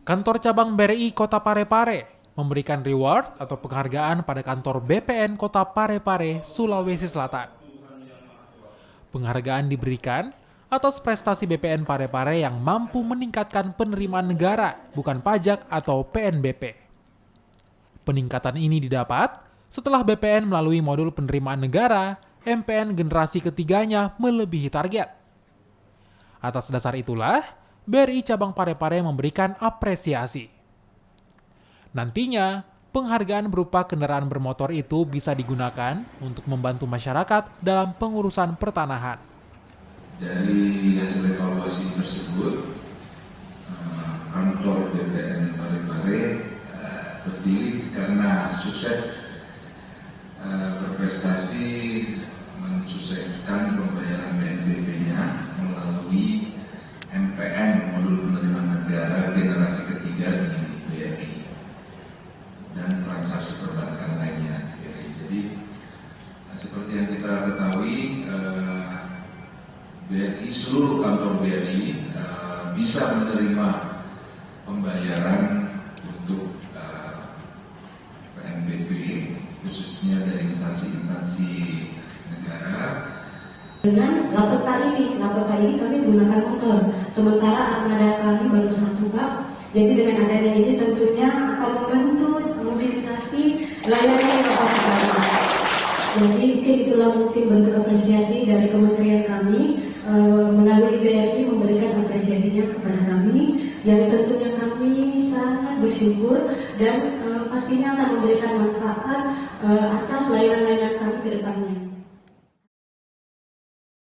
Kantor cabang BRI Kota Parepare memberikan reward atau penghargaan pada kantor BPN Kota Parepare, Sulawesi Selatan. Penghargaan diberikan atas prestasi BPN Parepare yang mampu meningkatkan penerimaan negara, bukan pajak atau PNBP. Peningkatan ini didapat setelah BPN melalui modul penerimaan negara, MPN generasi ketiganya melebihi target. Atas dasar itulah, BRI Cabang Parepare memberikan apresiasi. Nantinya, penghargaan berupa kendaraan bermotor itu bisa digunakan untuk membantu masyarakat dalam pengurusan pertanahan. Dari hasil evaluasi tersebut, kantor BPN Parepare berdiri karena sukses berprestasi mensukseskan pembayaran PNBP-nya melalui MPN modul penerimaan negara generasi ketiga di BRI dan transaksi perbankan lainnya. Jadi seperti yang kita ketahui, BRI, seluruh kantor BRI bisa menerima pembayaran untuk PNBP khususnya dari instansi-instansi negara. Dengan lapor ini kami menggunakan motor, sementara armada kami baru satu bab. Jadi dengan adanya ini tentunya akan membantu mobilisasi layanan kapal kami. Jadi itulah mungkin bentuk apresiasi dari kementerian kami melalui BRI memberikan apresiasinya kepada kami, yang tentunya kami sangat bersyukur dan pastinya akan memberikan